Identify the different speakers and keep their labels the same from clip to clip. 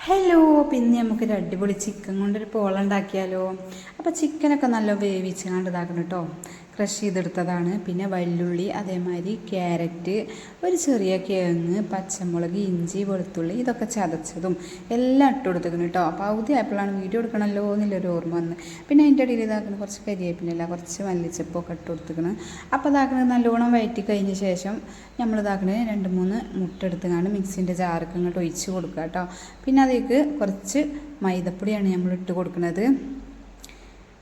Speaker 1: Hello, പിന്നെ നമുക്കൊരു അടിപൊളി ചിക്കൻ കൊണ്ടൊരു പോളുണ്ടാക്കിയാലോ. അപ്പോൾ ചിക്കനൊക്കെ നല്ല വേവിച്ച് ഇതാക്കണം കേട്ടോ. ക്രഷ് ചെയ്തെടുത്തതാണ്. പിന്നെ വെള്ളുള്ളി, അതേമാതിരി ക്യാരറ്റ്, ഒരു ചെറിയ കിഴങ്ങ്, പച്ചമുളക്, ഇഞ്ചി, വെളുത്തുള്ളി ഇതൊക്കെ ചതച്ചതും എല്ലാം ഇട്ട് കൊടുത്തിരിക്കുന്നു കേട്ടോ. പകുതി ആയപ്പോഴാണ് വീഡിയോ എടുക്കണമല്ലോ എന്നുള്ളൊരു ഓർമ്മ വന്ന്. പിന്നെ അതിൻ്റെ ഇടയിൽ ഇതാക്കുന്നത് കുറച്ച് കരിവേപ്പില, കുറച്ച് മല്ലിച്ചപ്പൊക്കെ ഇട്ട് കൊടുത്തിരിക്കണം. അപ്പോൾ ഇതാക്കുന്നത് നല്ലോണം വഴറ്റി കഴിഞ്ഞ ശേഷം നമ്മളിതാക്കുന്നത് 2-3 മുട്ട എടുത്തുകൊണ്ട് മിക്സിൻ്റെ ജാറൊക്കെ ഇങ്ങോട്ട് ഒഴിച്ച് കൊടുക്കുക കേട്ടോ. പിന്നെ അതിലേക്ക് കുറച്ച് മൈദപ്പൊടിയാണ് നമ്മൾ ഇട്ട് കൊടുക്കുന്നത്.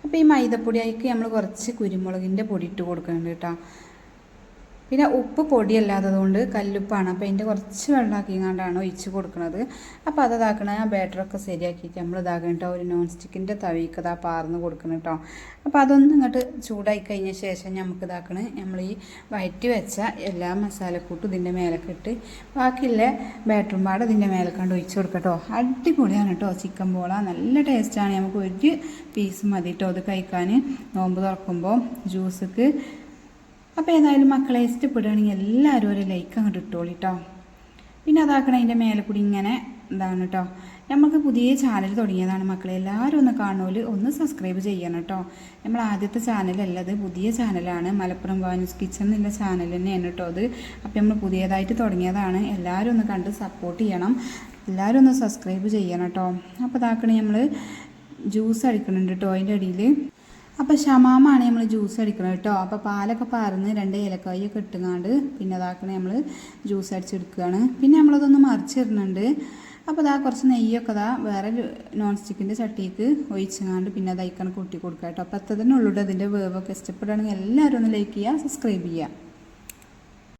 Speaker 1: അപ്പോൾ ഈ മൈദപ്പൊടിയായിക്ക് നമ്മൾ കുറച്ച് കുരുമുളകിൻ്റെ പൊടി ഇട്ട് കൊടുക്കുന്നുണ്ട് കേട്ടോ. പിന്നെ ഉപ്പ് പൊടിയല്ലാത്തതുകൊണ്ട് കല്ലുപ്പാണ്. അപ്പോൾ അതിൻ്റെ കുറച്ച് വെള്ളമാക്കിങ്ങാണ്ടാണ് ഒഴിച്ച് കൊടുക്കുന്നത്. അപ്പോൾ അതാക്കണ ആ ബാറ്ററൊക്കെ ശരിയാക്കിയിട്ട് നമ്മൾ ഇതാക്കണ്ട ഒരു നോൺ സ്റ്റിക്കിൻ്റെ തവിക്ക് ഇതാ പാർന്ന് കൊടുക്കണം കേട്ടോ. അപ്പോൾ അതൊന്നും ഇങ്ങോട്ട് ചൂടായി കഴിഞ്ഞ ശേഷം നമുക്ക് ഇതാക്കണ നമ്മൾ ഈ വഴറ്റി വെച്ച എല്ലാ മസാലക്കൂട്ടും ഇതിൻ്റെ മേലൊക്കെ ഇട്ട് ബാക്കിയുള്ള ബാറ്ററും പാട് ഇതിൻ്റെ മേലക്കാണ്ട് ഒഴിച്ച് കൊടുക്കട്ടോ. അടിപൊളിയാണ് കേട്ടോ ചിക്കൻ പോള. നല്ല ടേസ്റ്റാണ്. നമുക്ക് ഒരു പീസ് മതി കേട്ടോ അത് കഴിക്കാൻ നോമ്പ് തുറക്കുമ്പോൾ ജ്യൂസക്ക്. അപ്പോൾ ഏതായാലും മക്കളെ ഇഷ്ടപ്പെടുകയാണെങ്കിൽ എല്ലാവരും ഒരു ലൈക്ക് അങ്ങോട്ട് ഇട്ടോളി കേട്ടോ. പിന്നെ അതാക്കണം അതിൻ്റെ മേലെ കൂടി ഇങ്ങനെ ഇതാണ് കേട്ടോ. നമുക്ക് പുതിയ ചാനൽ തുടങ്ങിയതാണ് മക്കളെ. എല്ലാവരും ഒന്ന് കാണുമല്ലോ, ഒന്ന് സബ്സ്ക്രൈബ് ചെയ്യണം കേട്ടോ. നമ്മൾ ആദ്യത്തെ ചാനലല്ലത്, പുതിയ ചാനലാണ്. മലപ്പുറം വാനൂസ് കിച്ചൺ എന്നുള്ള ചാനൽ തന്നെയാണ് കേട്ടോ അത്. അപ്പോൾ നമ്മൾ പുതിയതായിട്ട് തുടങ്ങിയതാണ്. എല്ലാവരും ഒന്ന് കണ്ട് സപ്പോർട്ട് ചെയ്യണം. എല്ലാവരും ഒന്ന് സബ്സ്ക്രൈബ് ചെയ്യണം കേട്ടോ. അപ്പോൾ ഇതാക്കണേ നമ്മൾ ജ്യൂസ് അടിക്കുന്നുണ്ട് കേട്ടോ അതിൻ്റെ അടിയിൽ. അപ്പോൾ ഷമാമാണ് നമ്മൾ ജ്യൂസ് അടിക്കണം കേട്ടോ. അപ്പോൾ പാലൊക്കെ പാർന്ന് 2 ഏലക്കായൊക്കെ ഇട്ടുങ്ങാണ്ട് പിന്നെ അതാക്കണേ നമ്മൾ ജ്യൂസ് അടിച്ചെടുക്കുകയാണ്. പിന്നെ നമ്മളതൊന്ന് മറിച്ചിടുന്നുണ്ട്. അപ്പോൾ അതാ കുറച്ച് നെയ്യൊക്കെ വേറെ നോൺ സ്റ്റിക്കിൻ്റെ ചട്ടിക്ക് ഒഴിച്ചങ്ങാണ്ട് പിന്നെ അത് അയക്കണം കൂട്ടി കൊടുക്കുക കേട്ടോ. അപ്പോൾ അത്ര തന്നെ ഉള്ളൂ. അതിൻ്റെ വേവൊക്കെ ഇഷ്ടപ്പെടുകയാണെങ്കിൽ എല്ലാവരും ഒന്ന് ലൈക്ക് ചെയ്യുക, സബ്സ്ക്രൈബ് ചെയ്യുക.